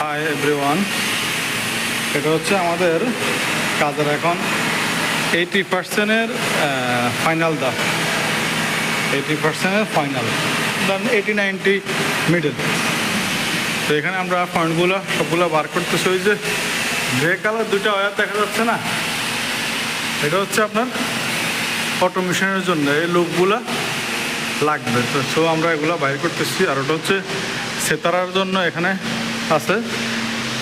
Hi everyone, এটা হচ্ছে আমাদের কাজের এখন 80%-এর ফাইনাল দাম। 80%-এর ফাইনাল দেন 80-90 মিডল। তো এখানে আমরা পয়েন্টগুলো সবগুলো বার করতেছি। ওই যে গ্রে কালার দুইটা ওয়্যার দেখা যাচ্ছে না, এটা হচ্ছে আপনার অটোমেশনের জন্য এই লুপগুলো লাগবে। তো সো আমরা এগুলো বাইর করতেছি। আর ওটা হচ্ছে সেতারার জন্য এখানে আছে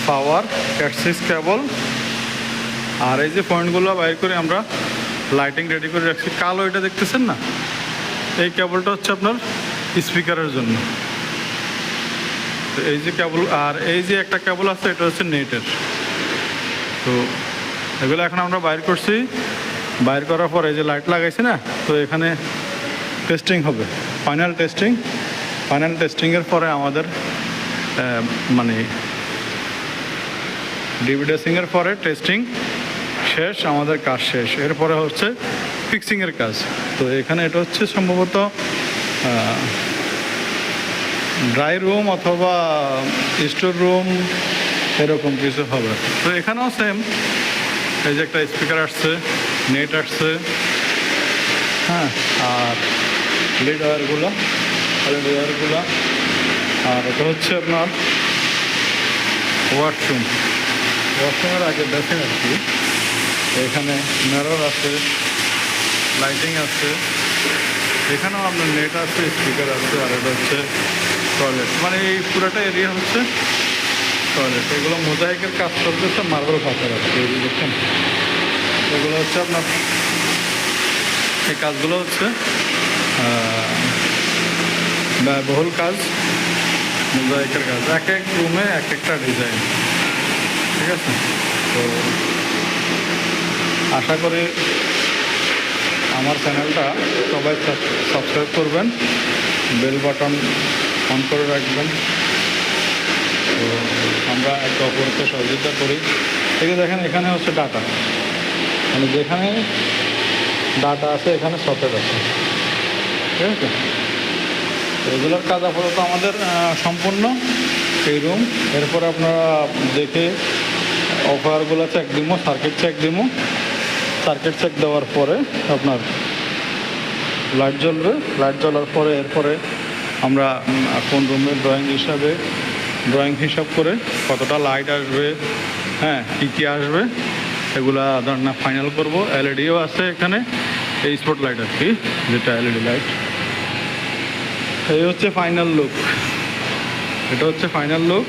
পাওয়ার ক্যাটসিস কেবল। আর এই যে পয়েন্টগুলো বাইর করে আমরা লাইটিং রেডি করে রাখছি। কালো এটা দেখতেছেন না, এই কেবলটা হচ্ছে আপনার স্পিকারের জন্য। তো এই যে কেবল, আর এই যে একটা কেবল আছে এটা হচ্ছে নেটের। তো এগুলো এখন আমরা বাইর করছি। বাইর করার পর এই যে লাইট লাগাইছি না, তো এখানে টেস্টিং হবে, ফাইনাল টেস্টিংয়ের পরে আমাদের মানে ডিভিডেসিংয়ের পরে টেস্টিং শেষ, আমাদের কাজ শেষ। এরপরে হচ্ছে ফিক্সিংয়ের কাজ। তো এখানে এটা হচ্ছে সম্ভবত ড্রাই রুম অথবা স্টোর রুম এরকম কিছু হবে। তো এখানেও সেম, এই যে একটা স্পিকার আসছে, নেট আসছে, হ্যাঁ, আর লিড ওয়্যারগুলো, আর এটা হচ্ছে আপনার ওয়াশরুমের আগে দেখেন আর কি। এখানে মিরর আছে, লাইটিং আছে, এখানেও আপনার নেট আছে, স্পিকার আছে, আর এটা হচ্ছে টয়লেট। মানে এই পুরোটা এরিয়া হচ্ছে টয়লেট। এগুলো মোজাইকের কাজ চলতেছে, মার্বেল ফাঁকা আছে দেখছেন। এগুলো হচ্ছে আপনার, এই কাজগুলো হচ্ছে ব্যয়বহুল কাজ, মোজাইকের কাজ। এক এক রুমে এক একটা ডিজাইন, ঠিক আছে। তো আশা করি আমার চ্যানেলটা সবাই সাবস্ক্রাইব করবেন, বেল বাটন অন করে রাখবেন। তো আমরা একে অপরকে সহযোগিতা করি। ঠিক আছে, দেখেন এখানে হচ্ছে ডাটা, মানে যেখানে ডাটা আছে এখানে সকেট আছে, ঠিক আছে। এগুলোর কাজ আপাতত আমাদের সম্পূর্ণ এই রুম। এরপরে আপনারা দেখে অফারগুলো চেক দিব, সার্কিট চেক দেওয়ার পরে আপনার লাইট জ্বলবে। লাইট জ্বলার পরে এরপরে আমরা কোন রুমের ড্রয়িং হিসাব করে কতটা লাইট আসবে, হ্যাঁ, কী আসবে, এগুলা ধরেন ফাইনাল করব। এলইডিও আছে এখানে, এই স্পট লাইট আর কি, যেটা এলইডি লাইট। এই হচ্ছে ফাইনাল লুক, এটা হচ্ছে ফাইনাল লুক।